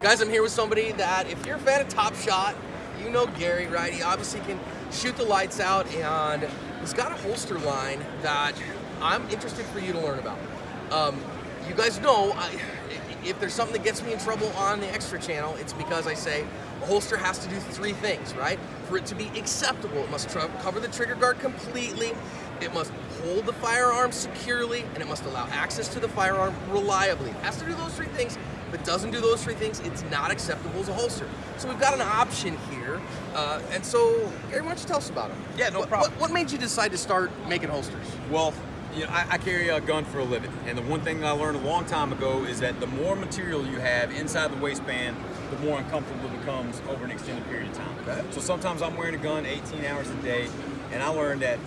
Guys, I'm here with somebody that, if you're a fan of Top Shot, you know Gary, right? He obviously can shoot the lights out, and he's got a holster line that I'm interested for you to learn about. You guys know, if there's something that gets me in trouble on the Extra channel, it's because I say a holster has to do three things, right? For it to be acceptable, it must cover the trigger guard completely, it must hold the firearm securely, and it must allow access to the firearm reliably. It has to do those three things. If it doesn't do those three things, it's not acceptable as a holster. So we've got an option here, and so, Gary, why don't you tell us about it? Yeah, no problem. What made you decide to start making holsters? Well, you know, I carry a gun for a living, and the one thing that I learned a long time ago is that the more material you have inside the waistband, the more uncomfortable it becomes over an extended period of time. Okay. So sometimes I'm wearing a gun 18 hours a day, and I learned that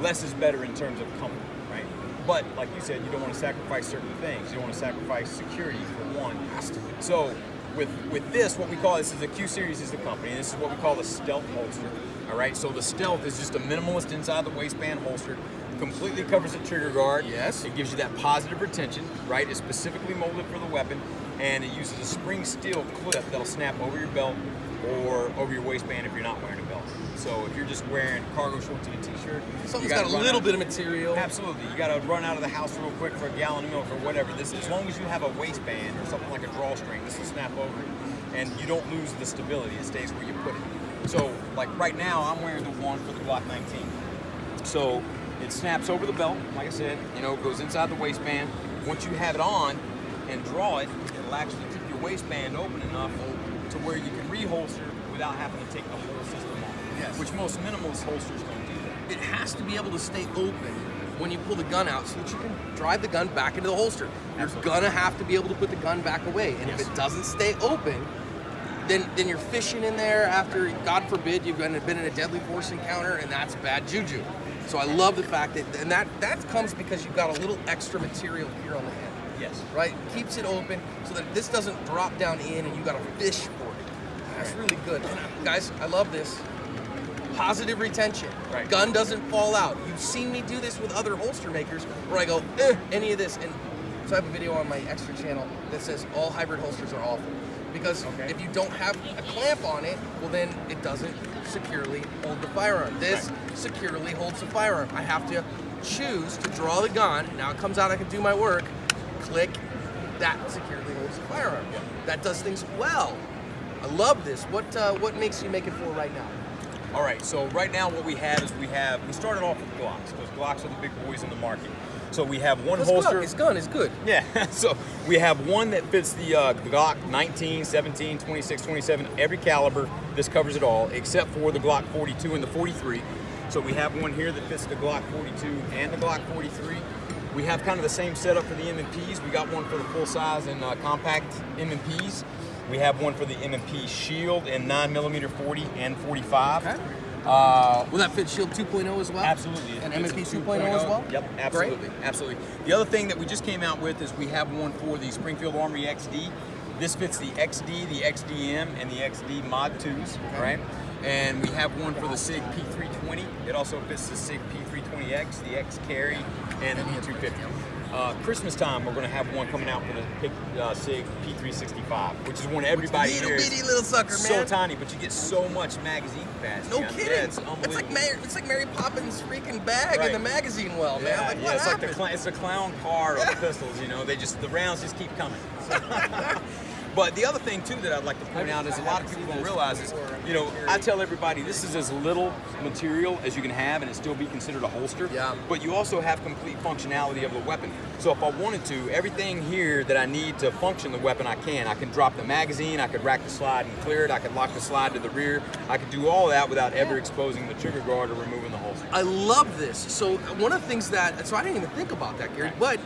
less is better in terms of comfort, right? But like you said, you don't want to sacrifice certain things. You don't want to sacrifice security for one. So with this, what we call this is a Q Series is the company, and this is what we call a stealth holster. All right, so the stealth is just a minimalist inside the waistband holster. Completely covers the trigger guard. Yes. It gives you that positive retention, right? It's specifically molded for the weapon, and it uses a spring steel clip that'll snap over your belt or over your waistband if you're not wearing a belt. So if you're just wearing cargo shorts and a t-shirt, Something's got a little bit of material. Absolutely. You got to run out of the house real quick for a gallon of milk or whatever. This, as long as you have a waistband or something like a drawstring, this will snap over it, and you don't lose the stability. It stays where you put it. So, like right now, I'm wearing the one for the Glock 19. So it snaps over the belt, like I said. You know, it goes inside the waistband. Once you have it on and draw it, it'll actually keep your waistband open enough to where you can reholster without having to take the whole system off. Yes. Which most minimalist holsters don't do that. It has to be able to stay open when you pull the gun out so that you can drive the gun back into the holster. You're Absolutely. gonna have to be able to put the gun back away. And Yes. if it doesn't stay open, then you're fishing in there after, God forbid, you've been in a deadly force encounter, and that's bad juju. So I love the fact that comes because you've got a little extra material here on the end. Yes. Right? Keeps it open so that this doesn't drop down in and you gotta fish for it. That's Right. really good. And guys, I love this. Positive retention. Right. Gun doesn't fall out. You've seen me do this with other holster makers where I go, any of this. And so I have a video on my Extra channel that says all hybrid holsters are awful. Because if you don't have a clamp on it, well then it doesn't securely hold the firearm. This securely holds the firearm. I have to choose to draw the gun. Now it comes out, I can do my work. Click, that securely holds the firearm. That does things well. I love this. What makes you make it for right now? All right, so right now what we have is we started off with Glocks, because Glocks are the big boys in the market. So we have one holster. His gun is good. Yeah, so we have one that fits the Glock 19, 17, 26, 27, every caliber. This covers it all, except for the Glock 42 and the 43. So we have one here that fits the Glock 42 and the Glock 43. We have kind of the same setup for the M&Ps. We got one for the full size and compact M&Ps. We have one for the M&P Shield in 9mm 40 and 45. Okay. Will that fit Shield 2.0 as well? Absolutely. And M&P 2.0 as well? Yep, absolutely. Absolutely. The other thing that we just came out with is we have one for the Springfield Armory Xd. This fits the XD, the XDM, and the XD Mod 2s, right? And we have one for the SIG P320. It also fits the SIG P320X, the X Carry, and the E250. Christmas time, we're going to have one coming out for the SIG P365, which is one everybody here. Little bitty little sucker, man. So tiny, but you get so much magazine capacity. No kidding. Yeah, it's unbelievable. It's like Mary Poppins' freaking bag in the magazine well, man. Yeah, Like, yeah, what it's happened? like it's the clown car of the pistols. You know, the rounds just keep coming. But the other thing too that I'd like to point out is a lot of people don't realize is, you know, I tell everybody this is as little material as you can have and it still be considered a holster. Yeah. But you also have complete functionality of the weapon. So if I wanted to, everything here that I need to function the weapon, I can. I can drop the magazine, I could rack the slide and clear it, I could lock the slide to the rear. I could do all that without ever exposing the trigger guard or removing the holster. I love this. So one of the things so I didn't even think about that, Gary, but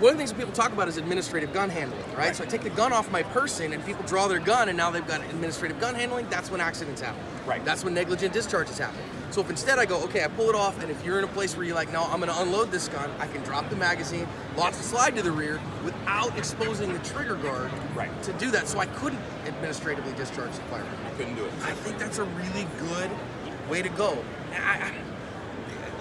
one of the things that people talk about is administrative gun handling, right? So I take the gun off my person and people draw their gun and now they've got administrative gun handling, that's when accidents happen. Right. That's when negligent discharges happen. So if instead I go, okay, I pull it off, and if you're in a place where you're like, no, I'm gonna unload this gun, I can drop the magazine, lock the slide to the rear without exposing the trigger guard to do that. So I couldn't administratively discharge the firearm. I couldn't do it. I think that's a really good way to go.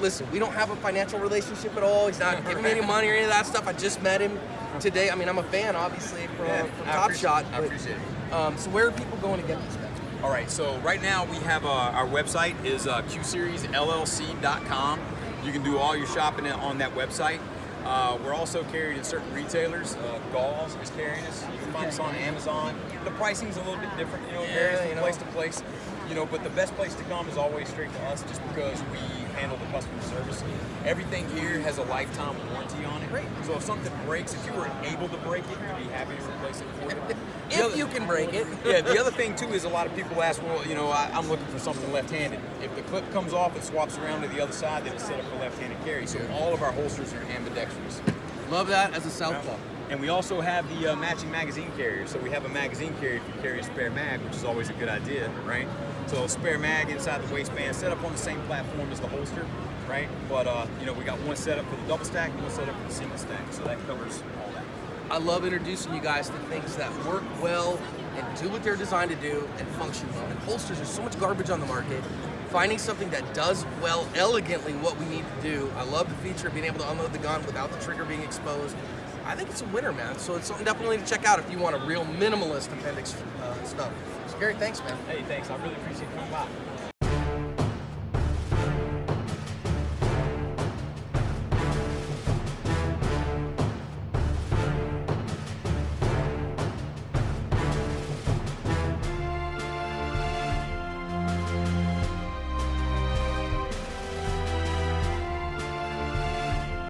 Listen, we don't have a financial relationship at all. He's not giving me any money or any of that stuff. I just met him. today. I mean, I'm a fan, obviously, from I Top appreciate Shot. it. I appreciate it. So where are people going to get these specs? All right, so right now we have our website is qseriesllc.com. You can do all your shopping on that website. We're also carried in certain retailers. Gauze is carrying us. You can find us on Amazon. The pricing's a little bit different, it varies from place to place. But the best place to come is always straight to us, just because we handle the customer service. Everything here has a lifetime warranty on it. Great. So if something breaks, if you were able to break it, you'd be happy to replace it for you. If you can break it. Yeah, the other thing too is a lot of people ask, well, I'm looking for something left-handed. If the clip comes off and swaps around to the other side, then it's set up for left-handed carry. So all of our holsters are ambidextrous. Love that as a southpaw. And we also have the matching magazine carrier. So we have a magazine carrier if you carry a spare mag, which is always a good idea, right? So a spare mag inside the waistband, set up on the same platform as the holster, right? But we got one set up for the double stack and one set up for the single stack. So that covers all that. I love introducing you guys to things that work well and do what they're designed to do and function well. And holsters, there's so much garbage on the market. Finding something that does well, elegantly what we need to do. I love the feature of being able to unload the gun without the trigger being exposed. I think it's a winner, man. So it's something definitely to check out if you want a real minimalist appendix stuff. So Gary, thanks, man. Hey, thanks. I really appreciate you coming by.